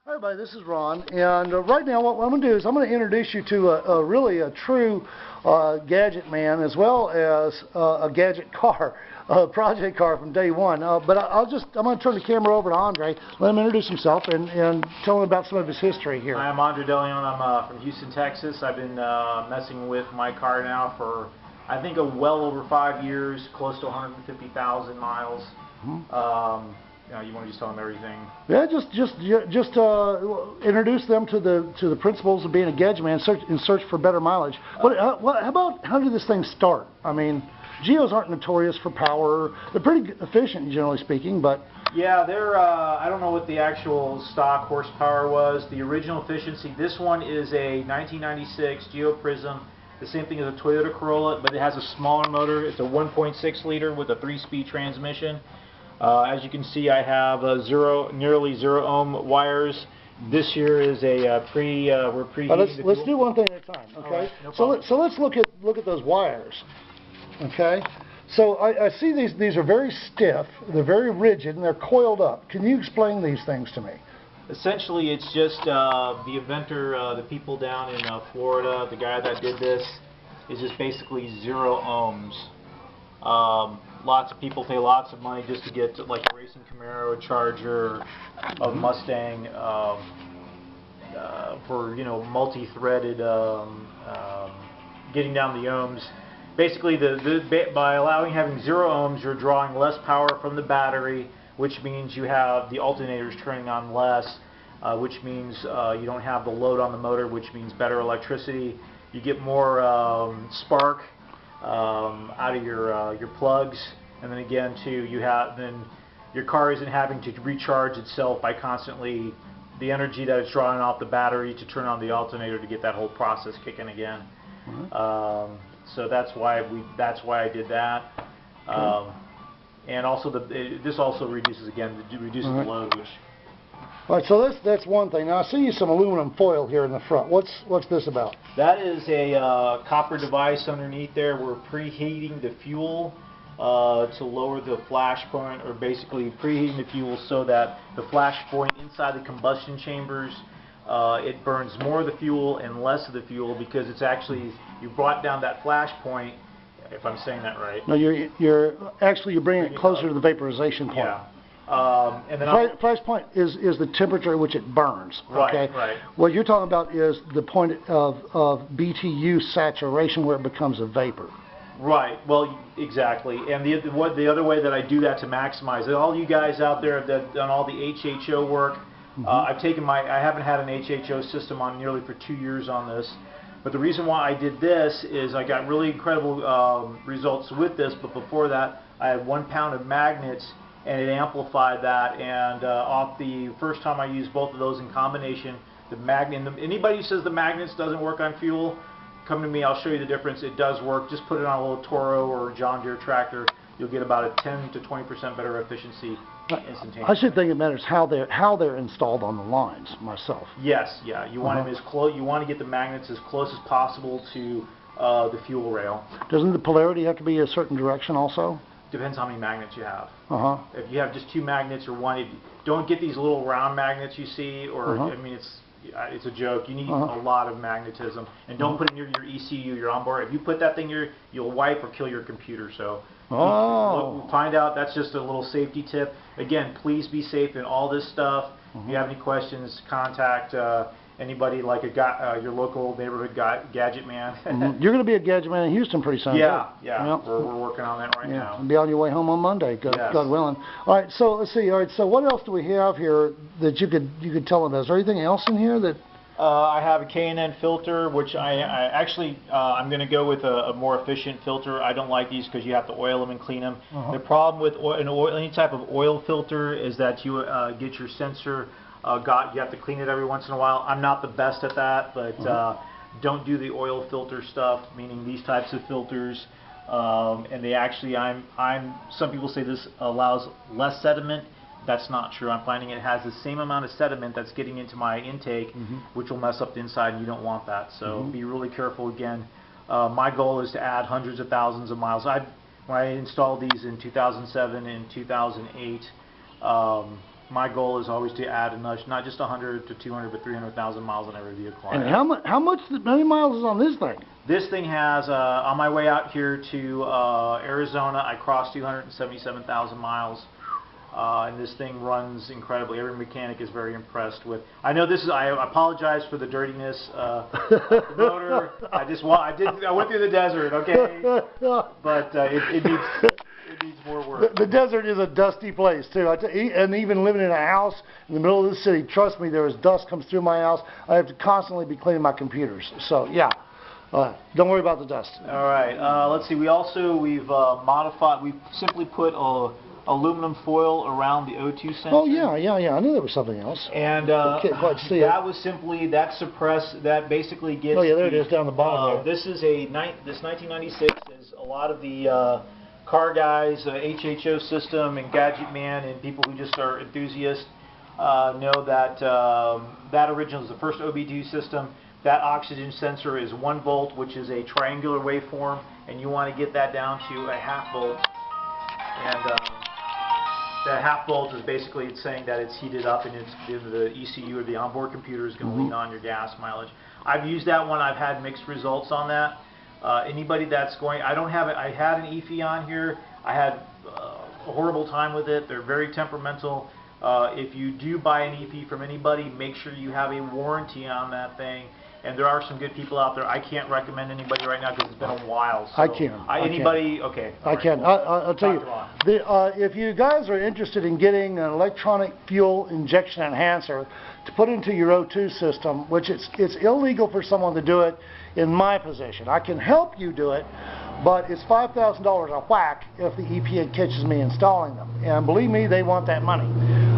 Hi everybody, this is Ron, and right now what I'm going to do is I'm going to introduce you to really a true gadget man, as well as a gadget car, a project car from day one. But I'm going to turn the camera over to Andre, let him introduce himself and tell him about some of his history here. Hi, I'm Andre DeLeon. I'm from Houston, Texas. I've been messing with my car now for I think well over 5 years, close to 150,000 miles. You want to just tell them everything? Yeah, just introduce them to the principles of being a gadget man in search for better mileage. How did this thing start? I mean, Geos aren't notorious for power. They're pretty efficient, generally speaking, but yeah, they're. I don't know what the actual stock horsepower was. The original efficiency. This one is a 1996 Geo Prism. The same thing as a Toyota Corolla, but it has a smaller motor. It's a 1.6 liter with a 3-speed transmission. As you can see, I have nearly 0 ohm wires. This here is a we're preheating. Let's do one thing at a time, okay? Right, no problem. So let's look at those wires, okay? So I see these are very stiff, they're very rigid, and they're coiled up. Can you explain these things to me? Essentially, it's just the inventor, the people down in Florida, the guy that did this, is just basically 0 ohms. Lots of people pay lots of money just to get like a racing Camaro, a Charger, a Mustang, for multi-threaded, getting down the ohms. Basically, by having 0 ohms, you're drawing less power from the battery, which means you have the alternators turning on less, which means you don't have the load on the motor, which means better electricity. You get more spark out of your plugs, and then again too, then your car isn't having to recharge itself by constantly the energy that it's drawing off the battery to turn on the alternator to get that whole process kicking again. So that's why I did that. And also this also reduces the load, which. All right, so that's one thing. Now I see some aluminum foil here in the front. What's this about? That is a copper device underneath there. We're preheating the fuel to lower the flash point, or basically preheating the fuel so that the flash point inside the combustion chambers, it burns more of the fuel and less of the fuel, because it's actually, you brought down that flash point, if I'm saying that right. No, you're bringing it closer to the vaporization point. Yeah. And then flash point is the temperature at which it burns. Okay? Right. What you're talking about is the point of BTU saturation, where it becomes a vapor. Right. Well, exactly. And the other way that I do that to maximize it, all you guys out there that have done all the HHO work, I haven't had an HHO system on nearly for 2 years on this. But the reason why I did this is I got really incredible results with this. But before that, I had 1 pound of magnets, and it amplified that. And off the first time I used both of those in combination, the magnet. Anybody who says the magnets doesn't work on fuel, come to me. I'll show you the difference. It does work. Just put it on a little Toro or John Deere tractor. You'll get about a 10 to 20% better efficiency instantaneously. I should think it matters how they're installed on the lines myself. Yes, yeah. You want them as close. You want to get the magnets as close as possible to the fuel rail. Doesn't the polarity have to be a certain direction also? Depends how many magnets you have. If you have just 2 magnets or one, don't get these little round magnets you see, or I mean it's a joke. You need a lot of magnetism, and don't put it near your ECU, your onboard. If you put that thing here, you'll wipe or kill your computer. So find out. That's just a little safety tip. Again, please be safe in all this stuff. If you have any questions, contact anybody like your local neighborhood gadget man. You're going to be a gadget man in Houston pretty soon. Yeah. We're working on that right now. Be on your way home on Monday, God willing. All right, so let's see. All right, so what else do we have here that you could tell them? Is there anything else in here that? I have a K&N filter, which I'm going to go with a more efficient filter. I don't like these because you have to oil them and clean them. The problem with any type of oil filter is that you get your sensor. You have to clean it every once in a while. I'm not the best at that, but don't do the oil filter stuff, meaning these types of filters. And they actually, some people say this allows less sediment. That's not true. I'm finding it has the same amount of sediment that's getting into my intake, which will mess up the inside, and you don't want that. So be really careful. Again, my goal is to add hundreds of thousands of miles. When I installed these in 2007 and 2008, my goal is always to add not just 100 to 200, but 300,000 miles on every vehicle. And how many miles is on this thing? This thing has, on my way out here to Arizona, I crossed 277,000 miles. And this thing runs incredibly. Every mechanic is very impressed with. I know this is. I apologize for the dirtiness. The motor. I went through the desert. Okay, but it needs more work. The desert is a dusty place too. And even living in a house in the middle of the city, trust me, there is dust comes through my house. I have to constantly be cleaning my computers. So yeah. Don't worry about the dust. All right. Let's see. We've modified. We simply put aluminum foil around the O2 sensor. Oh yeah. I knew there was something else. And that was simply that basically gets. Oh yeah, there it is down the bottom. This is this 1996 is a lot of the car guys, HHO system and Gadget Man and people who just are enthusiasts know that that original is the first OBD system. That oxygen sensor is 1 volt, which is a triangular waveform, and you want to get that down to a half volt. And that half volt is basically it's saying that it's heated up and the ECU or the onboard computer is going to lean on your gas mileage. I've used that one. I've had mixed results on that. Anybody that's going, I had an EFI on here. I had a horrible time with it. They're very temperamental. If you do buy an EFI from anybody, make sure you have a warranty on that thing. And there are some good people out there. I can't recommend anybody right now because it's been a while. So I can. Okay. I can. I'll tell you. If you guys are interested in getting an electronic fuel injection enhancer to put into your O2 system, which it's illegal for someone to do it in my position. I can help you do it, but it's $5,000 a whack if the EPA catches me installing them. And believe me, they want that money.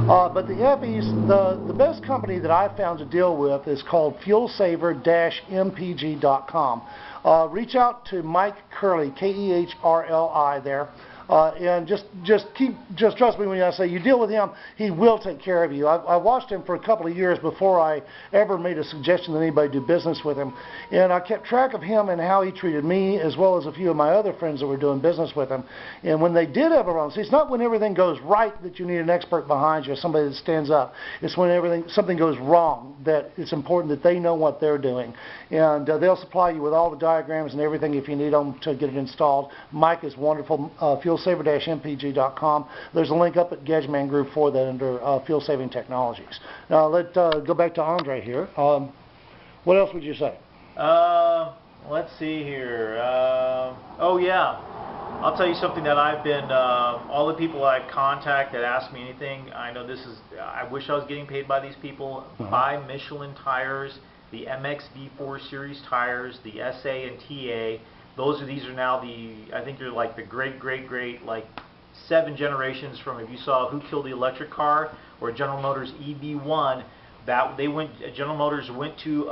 But the FEs, the best company that I've found to deal with is called fuelsaver-mpg.com. Reach out to Mike Curley, K-E-H-R-L-I there. And just trust me when I say you deal with him, he will take care of you. I watched him for a couple of years before I ever made a suggestion that anybody do business with him. And I kept track of him and how he treated me as well as a few of my other friends that were doing business with him. And when they did have a wrong, see, it's not when everything goes right that you need an expert behind you, somebody that stands up. It's when something goes wrong that it's important that they know what they're doing. And they'll supply you with all the diagrams and everything if you need them to get it installed. Mike is wonderful. Fuelsaver-mpg.com. There's a link up at Gadget Man Group for that under Fuel Saving Technologies. Now let's go back to Andre here. What else would you say? Let's see here. Oh yeah, I'll tell you something that I've been. All the people I contact that ask me anything, I know this is. I wish I was getting paid by these people. Buy Michelin tires, the MX V4 series tires, the SA and TA. These are now I think they're like the great like 7 generations from, if you saw Who Killed the Electric Car or General Motors EV1, General Motors went to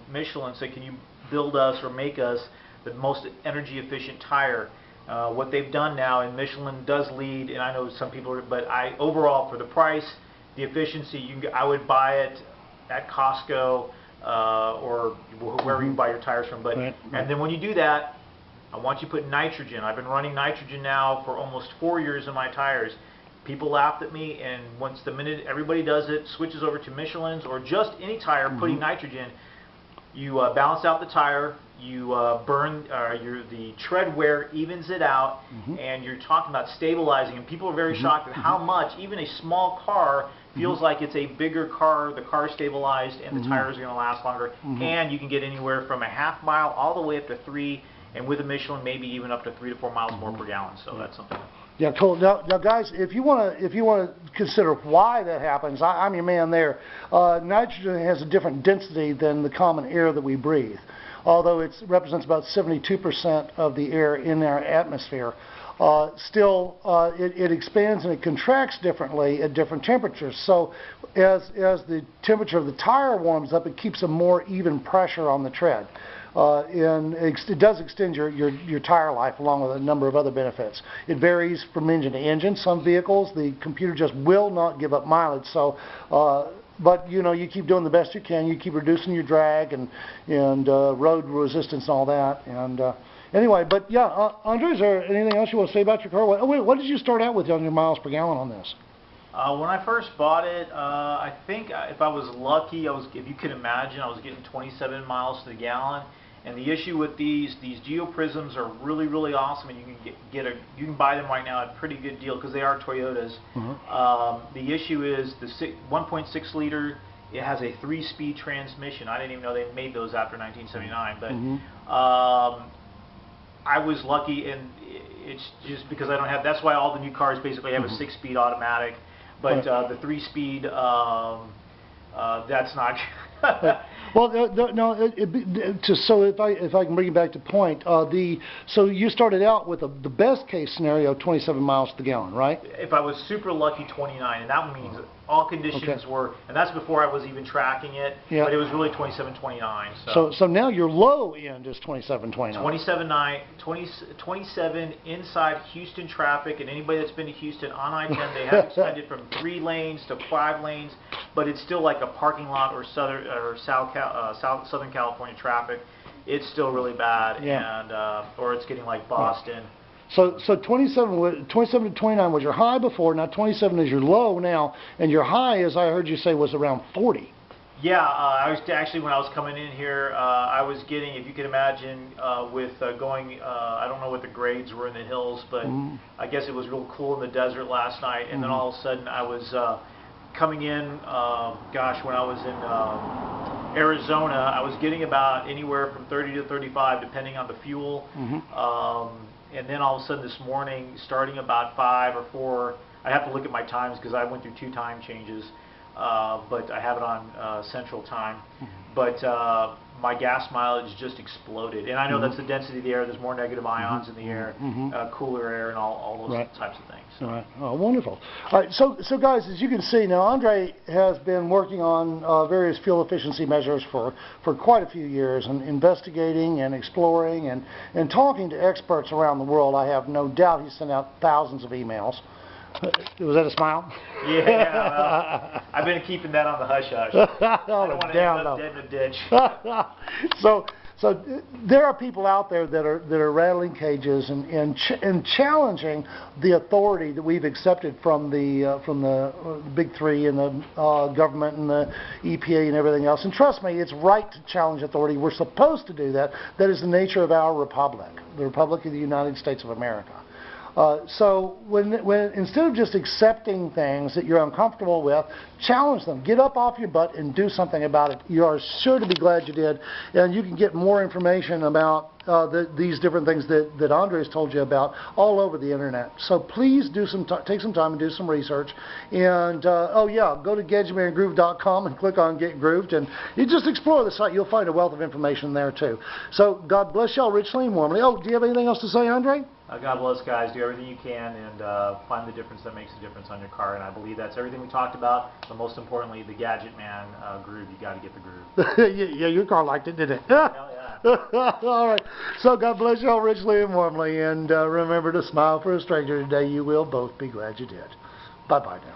Michelin and said, can you build us or make us the most energy efficient tire? What they've done now, and Michelin does lead, and I know some people, but overall for the price, the efficiency, I would buy it at Costco. Or wherever you buy your tires from. And then when you do that, I want you to put nitrogen. I've been running nitrogen now for almost 4 years in my tires. People laughed at me, and the minute everybody does it, switches over to Michelin's or just any tire, putting nitrogen, you balance out the tire, you burn, the tread wear evens it out, and you're talking about stabilizing, and people are very shocked at how much, even a small car, feels like it's a bigger car, the car stabilized, and the tires are going to last longer, and you can get anywhere from a half mile all the way up to 3, and with a Michelin, maybe even up to 3 to 4 miles more per gallon, so that's something. Yeah, cool. Now guys, if you want to consider why that happens, I'm your man there. Nitrogen has a different density than the common air that we breathe, although it represents about 72% of the air in our atmosphere. Still, it expands and it contracts differently at different temperatures. So as the temperature of the tire warms up, it keeps a more even pressure on the tread. And it does extend your tire life along with a number of other benefits. It varies from engine to engine. Some vehicles, the computer just will not give up mileage. So, but you keep doing the best you can. You keep reducing your drag and road resistance and all that. And anyway, but yeah, Andre, is there anything else you want to say about your car? What did you start out with on your miles per gallon on this? When I first bought it, I think if I was lucky, if you can imagine, I was getting 27 miles to the gallon. And the issue with these geoprisms are really, really awesome, and you can you can buy them right now at a pretty good deal because they are Toyotas. The issue is the 1.6 liter. It has a 3-speed transmission. I didn't even know they made those after 1979, but I was lucky, and it's just because I don't have. That's why all the new cars basically have a 6-speed automatic, but the 3-speed. That's not. Well, no. So if I can bring it back to point, so you started out with the best case scenario, 27 miles to the gallon, right? If I was super lucky, 29, and that means all conditions were, and that's before I was even tracking it. But it was really 27, 29. So now your low end is 27, 29. 27 inside Houston traffic, and anybody that's been to Houston on I-10, they have extended from 3 lanes to 5 lanes, but it's still like a parking lot or Southern California traffic. It's still really bad, and or it's getting like Boston. So 27 to 29 was your high before. Now 27 is your low now, and your high, as I heard you say, was around 40. Yeah, I was actually, when I was coming in here, I was getting, if you can imagine, with going, I don't know what the grades were in the hills, but I guess it was real cool in the desert last night, and then all of a sudden I was coming in, gosh, when I was in Arizona, I was getting about anywhere from 30 to 35, depending on the fuel. And then all of a sudden this morning, starting about 5 or 4, I have to look at my times because I went through 2 time changes, but I have it on Central Time. But my gas mileage just exploded, and I know that's the density of the air. There's more negative ions in the air, cooler air, and all those types of things. So. Right. Oh, wonderful. All right. So guys, as you can see now, Andre has been working on various fuel efficiency measures for quite a few years, and investigating and exploring and talking to experts around the world. I have no doubt he sent out thousands of emails. Was that a smile? Yeah, I've been keeping that on the hush-hush. I don't want to end up dead in a ditch. So there are people out there that are rattling cages and challenging the authority that we've accepted from the big three and the government and the EPA and everything else. And trust me, it's right to challenge authority. We're supposed to do that. That is the nature of our republic, the Republic of the United States of America. So when instead of just accepting things that you're uncomfortable with, challenge them. Get up off your butt and do something about it. You are sure to be glad you did, and you can get more information about these different things that Andre's told you about all over the internet. So please take some time and do some research. And oh yeah, go to GadgetManGroove.com and click on Get Grooved, and you just explore the site. You'll find a wealth of information there too. So God bless y'all richly and warmly. Oh, do you have anything else to say, Andre? God bless, guys. Do everything you can and find the difference that makes a difference on your car. And I believe that's everything we talked about. But most importantly, the Gadget Man groove. You got to get the groove. Yeah, your car liked it, didn't it? Hell yeah. All right. So God bless y'all richly and warmly. And remember to smile for a stranger today. You will both be glad you did. Bye-bye now.